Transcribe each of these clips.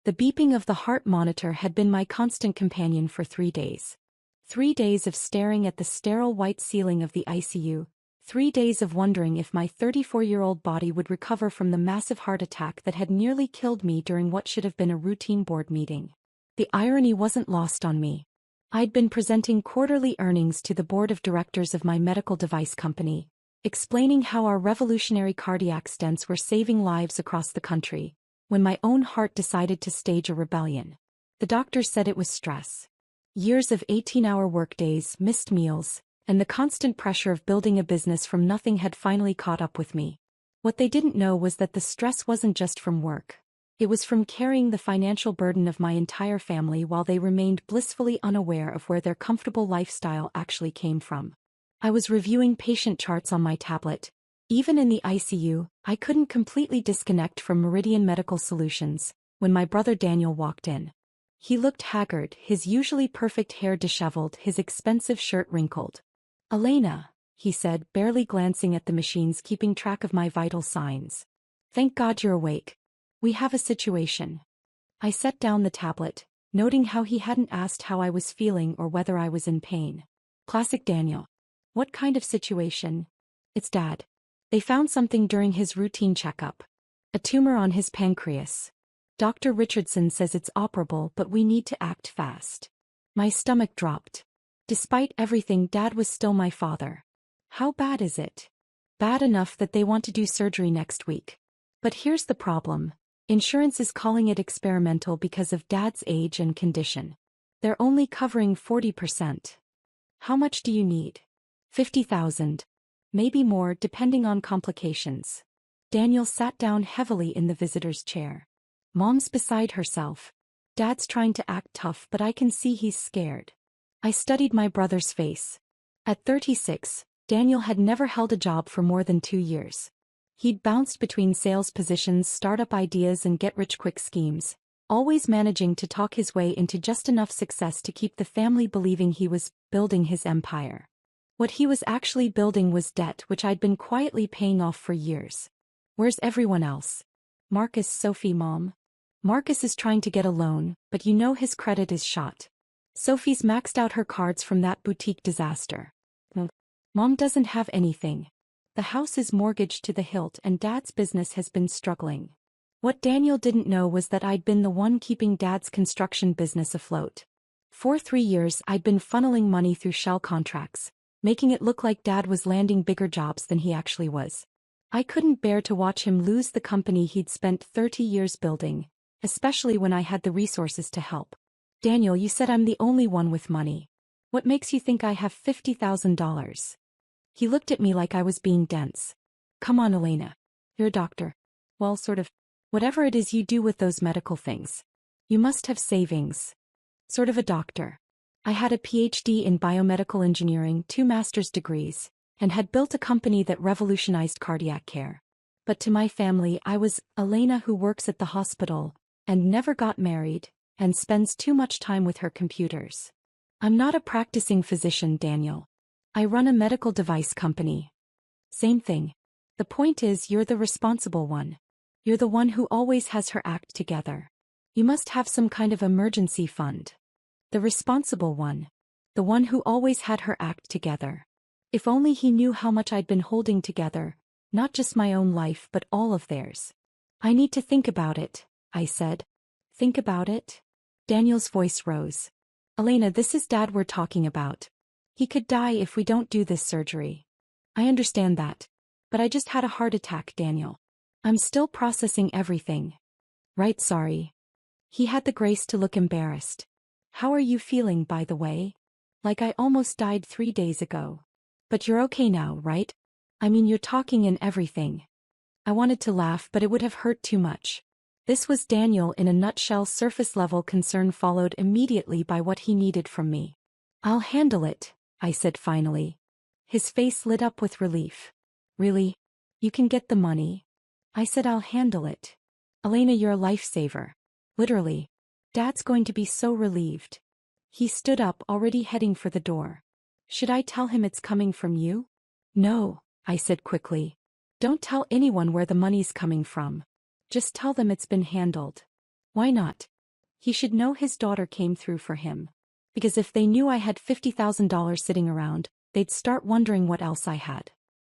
The beeping of the heart monitor had been my constant companion for 3 days. 3 days of staring at the sterile white ceiling of the ICU, 3 days of wondering if my 34-year-old body would recover from the massive heart attack that had nearly killed me during what should have been a routine board meeting. The irony wasn't lost on me. I'd been presenting quarterly earnings to the board of directors of my medical device company, explaining how our revolutionary cardiac stents were saving lives across the country, when my own heart decided to stage a rebellion. The doctors said it was stress. Years of 18-hour workdays, missed meals, and the constant pressure of building a business from nothing had finally caught up with me. What they didn't know was that the stress wasn't just from work. It was from carrying the financial burden of my entire family while they remained blissfully unaware of where their comfortable lifestyle actually came from. I was reviewing patient charts on my tablet. Even in the ICU, I couldn't completely disconnect from Meridian Medical Solutions, when my brother Daniel walked in. He looked haggard, his usually perfect hair disheveled, his expensive shirt wrinkled. "Elena," he said, barely glancing at the machines keeping track of my vital signs. "Thank God you're awake. We have a situation." I set down the tablet, noting how he hadn't asked how I was feeling or whether I was in pain. Classic Daniel. "What kind of situation?" "It's Dad. They found something during his routine checkup. A tumor on his pancreas. Dr. Richardson says it's operable, but we need to act fast." My stomach dropped. Despite everything, Dad was still my father. "How bad is it?" "Bad enough that they want to do surgery next week. But here's the problem. Insurance is calling it experimental because of Dad's age and condition. They're only covering 40%. How much do you need?" "50,000. Maybe more, depending on complications." Daniel sat down heavily in the visitor's chair. "Mom's beside herself. Dad's trying to act tough, but I can see he's scared." I studied my brother's face. At 36, Daniel had never held a job for more than 2 years. He'd bounced between sales positions, startup ideas, and get-rich-quick schemes, always managing to talk his way into just enough success to keep the family believing he was building his empire. What he was actually building was debt, which I'd been quietly paying off for years. "Where's everyone else?" "Marcus, Sophie, Mom." "Marcus is trying to get a loan, but you know his credit is shot. Sophie's maxed out her cards from that boutique disaster. Mom doesn't have anything. The house is mortgaged to the hilt and Dad's business has been struggling." What Daniel didn't know was that I'd been the one keeping Dad's construction business afloat. For 3 years I'd been funneling money through shell contracts, making it look like Dad was landing bigger jobs than he actually was. I couldn't bear to watch him lose the company he'd spent 30 years building, especially when I had the resources to help. "Daniel, you said I'm the only one with money. What makes you think I have $50,000? He looked at me like I was being dense. "Come on, Elena. You're a doctor. Well, sort of. Whatever it is you do with those medical things. You must have savings." "Sort of a doctor. I had a PhD in biomedical engineering, 2 master's degrees, and had built a company that revolutionized cardiac care. But to my family I was Elena who works at the hospital, and never got married, and spends too much time with her computers. I'm not a practicing physician, Daniel. I run a medical device company." "Same thing. The point is you're the responsible one. You're the one who always has her act together. You must have some kind of emergency fund." "The responsible one. The one who always had her act together." If only he knew how much I'd been holding together, not just my own life but all of theirs. "I need to think about it," I said. "Think about it?" Daniel's voice rose. "Elena, this is Dad we're talking about. He could die if we don't do this surgery." "I understand that. But I just had a heart attack, Daniel. I'm still processing everything." "Right, sorry." He had the grace to look embarrassed. "How are you feeling, by the way?" "Like I almost died 3 days ago." "But you're okay now, right? I mean, you're talking and everything." I wanted to laugh, but it would have hurt too much. This was Daniel in a nutshell, surface-level concern followed immediately by what he needed from me. "I'll handle it," I said finally. His face lit up with relief. "Really? You can get the money?" I said, "I'll handle it. Elena, you're a lifesaver. Literally. Dad's going to be so relieved." He stood up, already heading for the door. "Should I tell him it's coming from you?" "No," I said quickly. "Don't tell anyone where the money's coming from. Just tell them it's been handled." "Why not?" He should know his daughter came through for him. Because if they knew I had $50,000 sitting around, they'd start wondering what else I had.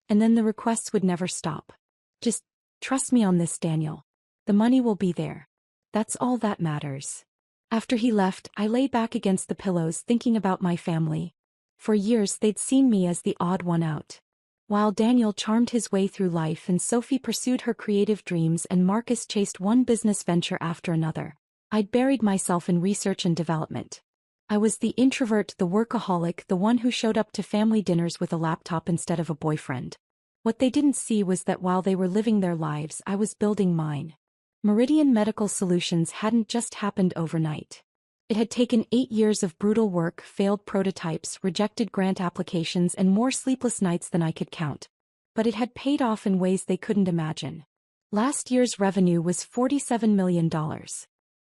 And then the requests would never stop. Just trust me on this, Daniel. The money will be there. That's all that matters. After he left, I lay back against the pillows thinking about my family. For years they'd seen me as the odd one out. While Daniel charmed his way through life and Sophie pursued her creative dreams and Marcus chased one business venture after another, I'd buried myself in research and development. I was the introvert, the workaholic, the one who showed up to family dinners with a laptop instead of a boyfriend. What they didn't see was that while they were living their lives, I was building mine. Meridian Medical Solutions hadn't just happened overnight. It had taken 8 years of brutal work, failed prototypes, rejected grant applications, and more sleepless nights than I could count. But it had paid off in ways they couldn't imagine. Last year's revenue was $47 million.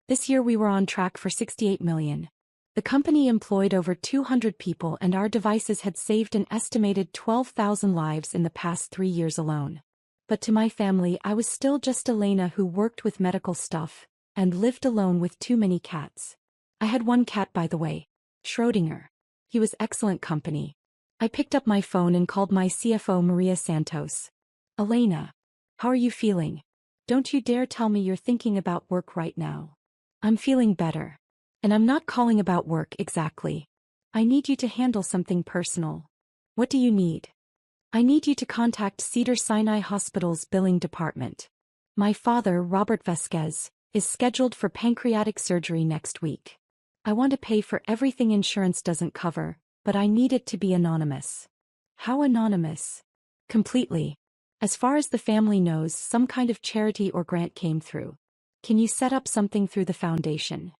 This year we were on track for $68 million. The company employed over 200 people and our devices had saved an estimated 12,000 lives in the past 3 years alone. But to my family, I was still just Elena who worked with medical stuff and lived alone with too many cats. I had one cat, by the way, Schrodinger. He was excellent company. I picked up my phone and called my CFO, Maria Santos. Elena, how are you feeling? Don't you dare tell me you're thinking about work right now. I'm feeling better. And I'm not calling about work exactly. I need you to handle something personal. What do you need? I need you to contact Cedars-Sinai Hospital's billing department. My father, Robert Vasquez, is scheduled for pancreatic surgery next week. I want to pay for everything insurance doesn't cover, but I need it to be anonymous. How anonymous? Completely. As far as the family knows, some kind of charity or grant came through. Can you set up something through the foundation?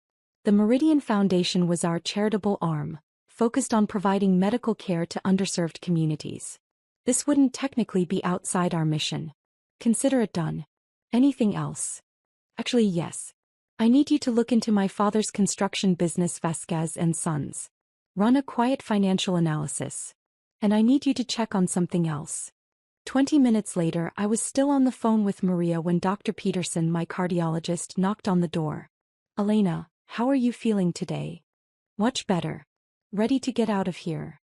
The Meridian Foundation was our charitable arm, focused on providing medical care to underserved communities. This wouldn't technically be outside our mission. Consider it done. Anything else? Actually, yes. I need you to look into my father's construction business, Vasquez and Sons. Run a quiet financial analysis. And I need you to check on something else. 20 minutes later, I was still on the phone with Maria when Dr. Peterson, my cardiologist, knocked on the door. Elena, how are you feeling today? Much better. Ready to get out of here?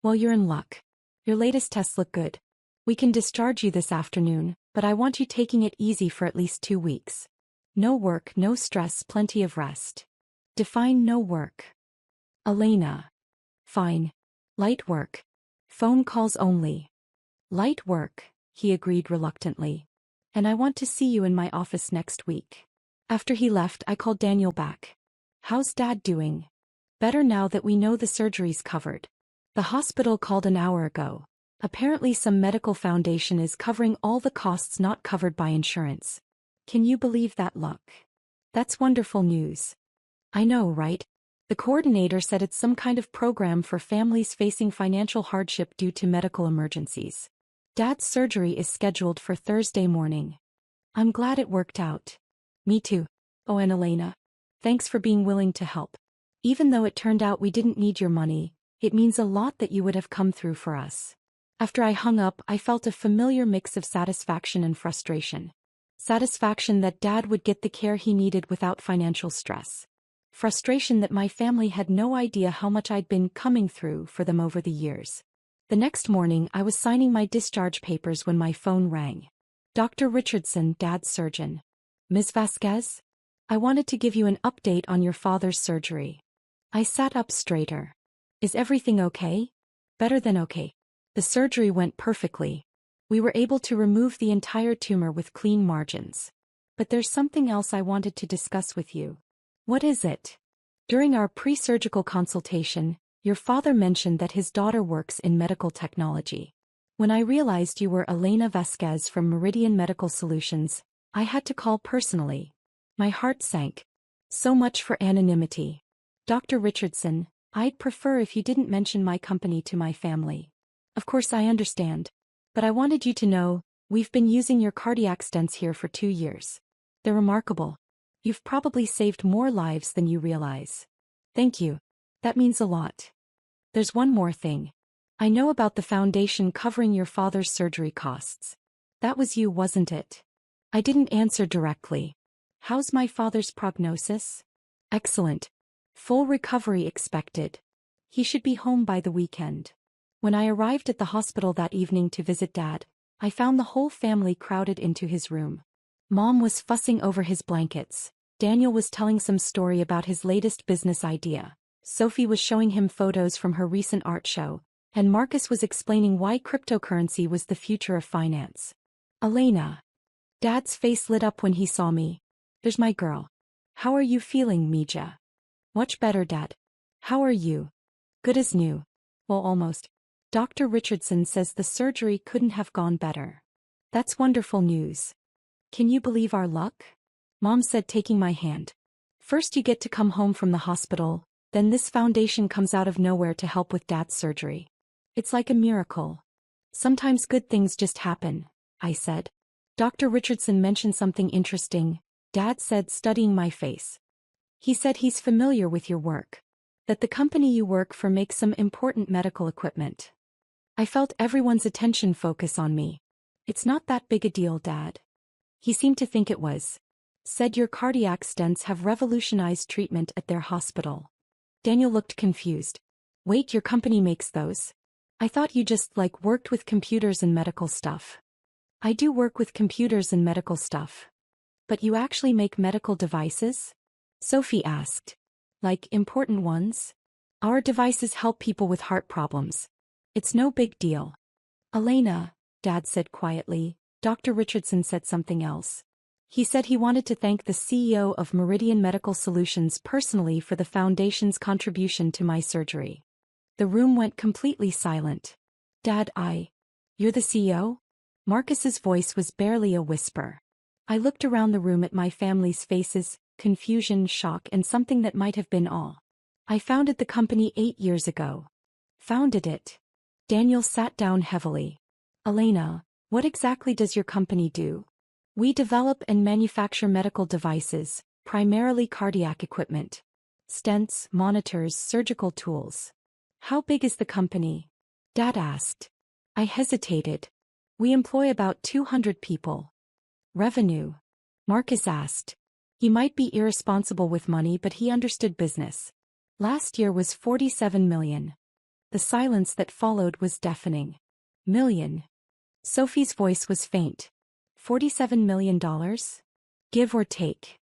Well, you're in luck. Your latest tests look good. We can discharge you this afternoon, but I want you taking it easy for at least 2 weeks. No work, no stress, plenty of rest. Define no work. Elena. Fine. Light work. Phone calls only. Light work, he agreed reluctantly. And I want to see you in my office next week. After he left, I called Daniel back. How's Dad doing? Better now that we know the surgery's covered. The hospital called an hour ago. Apparently some medical foundation is covering all the costs not covered by insurance. Can you believe that luck? That's wonderful news. I know, right? The coordinator said it's some kind of program for families facing financial hardship due to medical emergencies. Dad's surgery is scheduled for Thursday morning. I'm glad it worked out. Me too. Oh, and Elena. Thanks for being willing to help. Even though it turned out we didn't need your money, it means a lot that you would have come through for us. After I hung up, I felt a familiar mix of satisfaction and frustration. Satisfaction that Dad would get the care he needed without financial stress. Frustration that my family had no idea how much I'd been coming through for them over the years. The next morning, I was signing my discharge papers when my phone rang. Dr. Richardson, Dad's surgeon. Ms. Vasquez? I wanted to give you an update on your father's surgery. I sat up straighter. Is everything okay? Better than okay. The surgery went perfectly. We were able to remove the entire tumor with clean margins. But there's something else I wanted to discuss with you. What is it? During our pre-surgical consultation, your father mentioned that his daughter works in medical technology. When I realized you were Elena Vasquez from Meridian Medical Solutions, I had to call personally. My heart sank. So much for anonymity. Dr. Richardson, I'd prefer if you didn't mention my company to my family. Of course I understand. But I wanted you to know, we've been using your cardiac stents here for 2 years. They're remarkable. You've probably saved more lives than you realize. Thank you. That means a lot. There's one more thing. I know about the foundation covering your father's surgery costs. That was you, wasn't it? I didn't answer directly. How's my father's prognosis? Excellent. Full recovery expected. He should be home by the weekend. When I arrived at the hospital that evening to visit Dad, I found the whole family crowded into his room. Mom was fussing over his blankets. Daniel was telling some story about his latest business idea. Sophie was showing him photos from her recent art show, and Marcus was explaining why cryptocurrency was the future of finance. Elena. Dad's face lit up when he saw me. There's my girl. How are you feeling, Mija? Much better, Dad. How are you? Good as new. Well, almost. Dr. Richardson says the surgery couldn't have gone better. That's wonderful news. Can you believe our luck? Mom said, taking my hand. First you get to come home from the hospital, then this foundation comes out of nowhere to help with Dad's surgery. It's like a miracle. Sometimes good things just happen, I said. Dr. Richardson mentioned something interesting, Dad said, studying my face. He said he's familiar with your work. That the company you work for makes some important medical equipment. I felt everyone's attention focus on me. It's not that big a deal, Dad. He seemed to think it was. Said your cardiac stents have revolutionized treatment at their hospital. Daniel looked confused. Wait, your company makes those? I thought you just worked with computers and medical stuff. I do work with computers and medical stuff. But you actually make medical devices? Sophie asked. Like important ones? Our devices help people with heart problems. It's no big deal. Elena, Dad said quietly. Dr. Richardson said something else. He said he wanted to thank the CEO of Meridian Medical Solutions personally for the foundation's contribution to my surgery. The room went completely silent. Dad, you're the CEO? Marcus's voice was barely a whisper. I looked around the room at my family's faces, confusion, shock, and something that might have been awe. I founded the company 8 years ago. Founded it. Daniel sat down heavily. Elena, what exactly does your company do? We develop and manufacture medical devices, primarily cardiac equipment. Stents, monitors, surgical tools. How big is the company? Dad asked. I hesitated. We employ about 200 people. Revenue? Marcus asked. He might be irresponsible with money, but he understood business. Last year was 47 million. The silence that followed was deafening. Million. Sophie's voice was faint. $47 million? Give or take.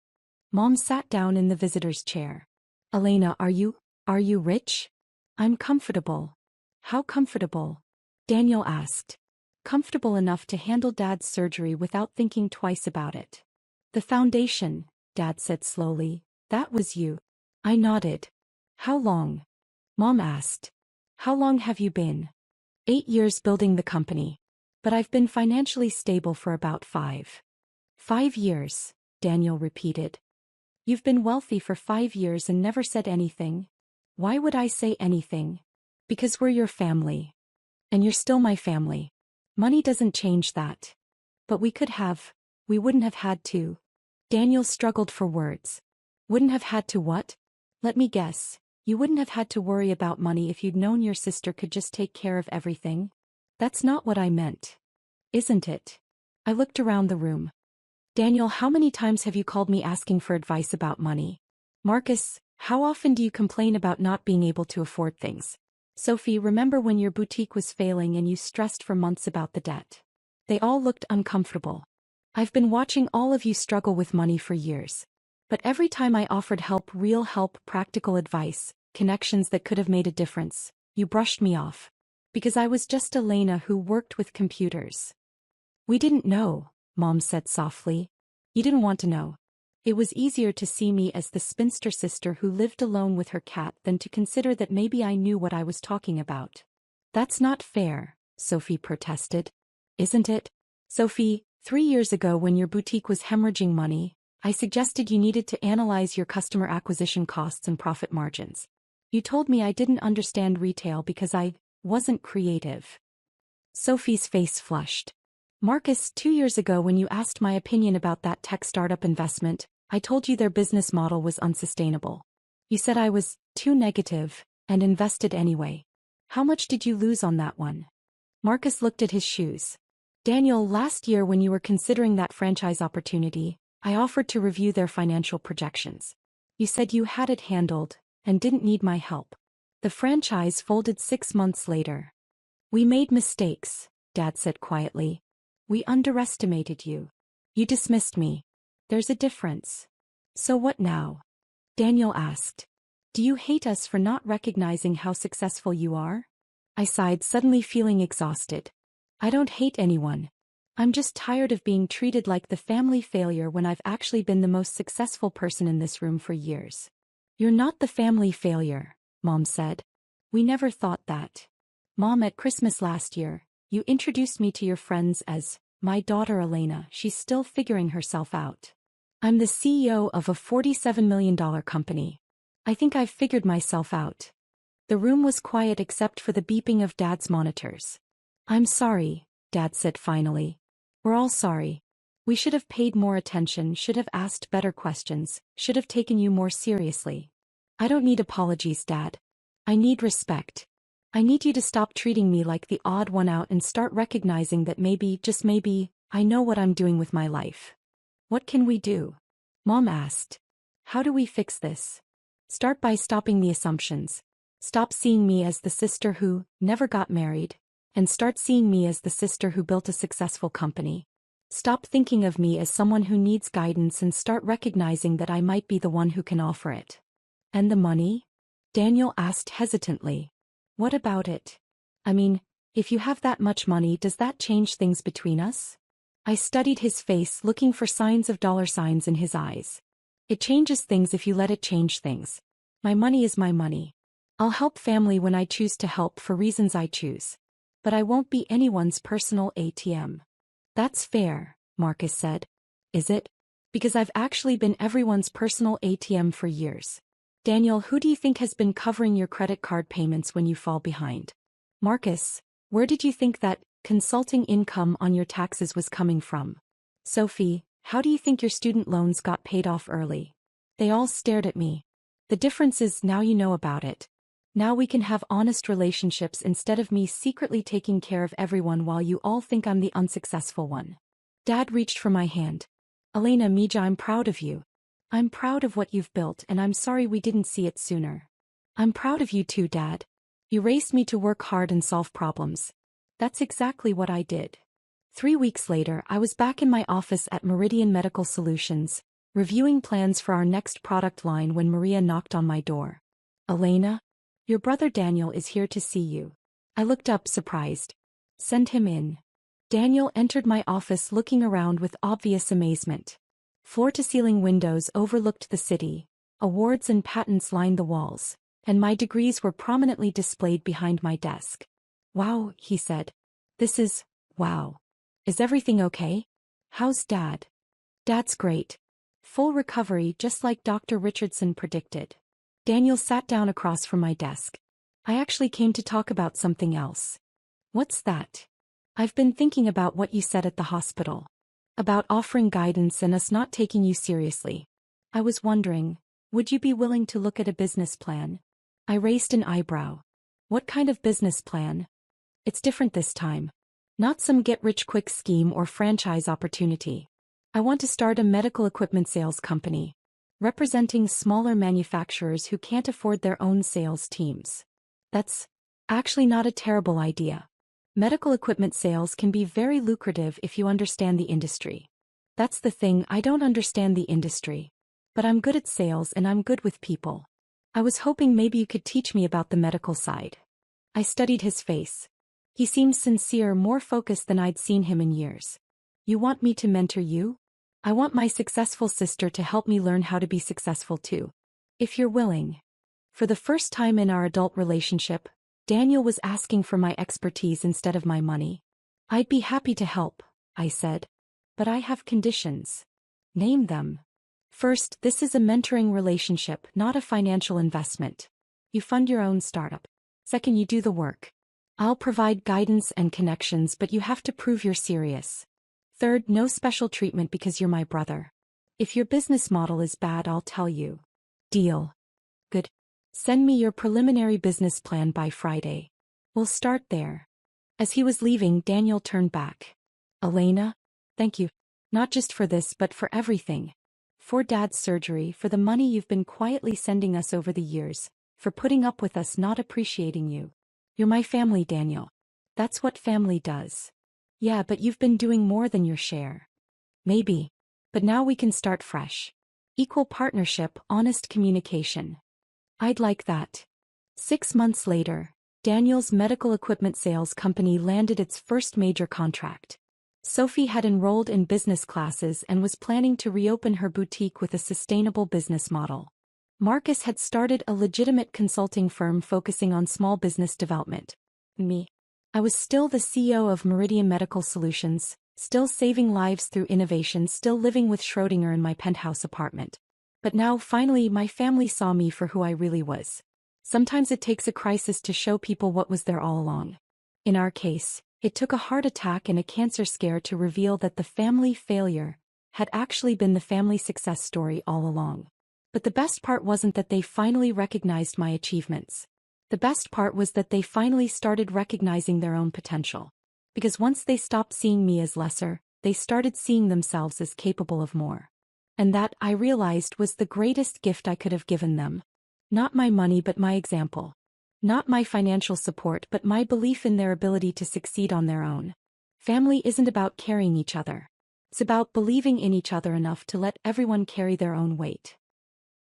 Mom sat down in the visitor's chair. Elena, are you rich? I'm comfortable. How comfortable? Daniel asked. Comfortable enough to handle Dad's surgery without thinking twice about it. The foundation, Dad said slowly, that was you. I nodded. How long? Mom asked. How long have you been? 8 years building the company. But I've been financially stable for about 5. 5 years, Daniel repeated. You've been wealthy for 5 years and never said anything. Why would I say anything? Because we're your family. And you're still my family. Money doesn't change that. But we wouldn't have had to. Daniel struggled for words. Wouldn't have had to what? Let me guess. You wouldn't have had to worry about money if you'd known your sister could just take care of everything? That's not what I meant. Isn't it? I looked around the room. Daniel, how many times have you called me asking for advice about money? Marcus, how often do you complain about not being able to afford things? Sophie, remember when your boutique was failing and you stressed for months about the debt? They all looked uncomfortable. I've been watching all of you struggle with money for years. But every time I offered help, real help, practical advice, connections that could have made a difference, you brushed me off. Because I was just Elena who worked with computers. We didn't know, Mom said softly. You didn't want to know. It was easier to see me as the spinster sister who lived alone with her cat than to consider that maybe I knew what I was talking about. That's not fair, Sophie protested. Isn't it? Sophie, 3 years ago when your boutique was hemorrhaging money, I suggested you needed to analyze your customer acquisition costs and profit margins. You told me I didn't understand retail because I wasn't creative. Sophie's face flushed. Marcus, 2 years ago when you asked my opinion about that tech startup investment, I told you their business model was unsustainable. You said I was too negative and invested anyway. How much did you lose on that one? Marcus looked at his shoes. Daniel, last year when you were considering that franchise opportunity, I offered to review their financial projections. You said you had it handled and didn't need my help. The franchise folded 6 months later. We made mistakes, Dad said quietly. We underestimated you. You dismissed me. There's a difference. So what now? Daniel asked. Do you hate us for not recognizing how successful you are? I sighed, suddenly feeling exhausted. I don't hate anyone. I'm just tired of being treated like the family failure when I've actually been the most successful person in this room for years. You're not the family failure, Mom said. We never thought that. Mom, at Christmas last year, you introduced me to your friends as my daughter Elena. She's still figuring herself out. I'm the CEO of a $47 million company. I think I've figured myself out. The room was quiet except for the beeping of Dad's monitors. I'm sorry, Dad said finally. We're all sorry. We should have paid more attention, should have asked better questions, should have taken you more seriously. I don't need apologies, Dad. I need respect. I need you to stop treating me like the odd one out and start recognizing that maybe, just maybe, I know what I'm doing with my life. What can we do? Mom asked. How do we fix this? Start by stopping the assumptions. Stop seeing me as the sister who never got married, and start seeing me as the sister who built a successful company. Stop thinking of me as someone who needs guidance and start recognizing that I might be the one who can offer it. And the money? Daniel asked hesitantly. What about it? I mean, if you have that much money, does that change things between us? I studied his face, looking for signs of dollar signs in his eyes. It changes things if you let it change things. My money is my money. I'll help family when I choose to help for reasons I choose. But I won't be anyone's personal ATM. That's fair, Marcus said. Is it? Because I've actually been everyone's personal ATM for years. Daniel, who do you think has been covering your credit card payments when you fall behind? Marcus, where did you think that consulting income on your taxes was coming from? Sophie, how do you think your student loans got paid off early? They all stared at me. The difference is now you know about it. Now we can have honest relationships instead of me secretly taking care of everyone while you all think I'm the unsuccessful one. Dad reached for my hand. Elena, Mija, I'm proud of you. I'm proud of what you've built and I'm sorry we didn't see it sooner. I'm proud of you too, Dad. You raised me to work hard and solve problems. That's exactly what I did. 3 weeks later, I was back in my office at Meridian Medical Solutions, reviewing plans for our next product line when Maria knocked on my door. Elena? Your brother Daniel is here to see you. I looked up, surprised. Send him in. Daniel entered my office looking around with obvious amazement. Floor-to-ceiling windows overlooked the city, awards and patents lined the walls, and my degrees were prominently displayed behind my desk. Wow, he said. This is, wow. Is everything okay? How's Dad? Dad's great. Full recovery just like Dr. Richardson predicted. Daniel sat down across from my desk. I actually came to talk about something else. What's that? I've been thinking about what you said at the hospital. About offering guidance and us not taking you seriously. I was wondering, would you be willing to look at a business plan? I raised an eyebrow. What kind of business plan? It's different this time. Not some get-rich-quick scheme or franchise opportunity. I want to start a medical equipment sales company, representing smaller manufacturers who can't afford their own sales teams. That's actually not a terrible idea. Medical equipment sales can be very lucrative if you understand the industry. That's the thing, I don't understand the industry. But I'm good at sales and I'm good with people. I was hoping maybe you could teach me about the medical side. I studied his face. He seemed sincere, more focused than I'd seen him in years. You want me to mentor you? I want my successful sister to help me learn how to be successful too. If you're willing. For the first time in our adult relationship, Daniel was asking for my expertise instead of my money. I'd be happy to help, I said. But I have conditions. Name them. First, this is a mentoring relationship, not a financial investment. You fund your own startup. Second, you do the work. I'll provide guidance and connections, but you have to prove you're serious. Third, no special treatment because you're my brother. If your business model is bad, I'll tell you. Deal. Good. Send me your preliminary business plan by Friday. We'll start there. As he was leaving, Daniel turned back. Elena? Thank you. Not just for this but for everything. for Dad's surgery, for the money you've been quietly sending us over the years, for putting up with us not appreciating you. You're my family, Daniel. That's what family does. Yeah, but you've been doing more than your share. Maybe. But now we can start fresh. Equal partnership, honest communication. I'd like that. 6 months later, Daniel's medical equipment sales company landed its first major contract. Sophie had enrolled in business classes and was planning to reopen her boutique with a sustainable business model. Marcus had started a legitimate consulting firm focusing on small business development. Me. I was still the CEO of Meridian Medical Solutions, still saving lives through innovation, still living with Schrödinger in my penthouse apartment. But now, finally, my family saw me for who I really was. Sometimes it takes a crisis to show people what was there all along. In our case, it took a heart attack and a cancer scare to reveal that the family failure had actually been the family success story all along. But the best part wasn't that they finally recognized my achievements. The best part was that they finally started recognizing their own potential. Because once they stopped seeing me as lesser, they started seeing themselves as capable of more. And that, I realized, was the greatest gift I could have given them. Not my money but my example. Not my financial support but my belief in their ability to succeed on their own. Family isn't about carrying each other. It's about believing in each other enough to let everyone carry their own weight.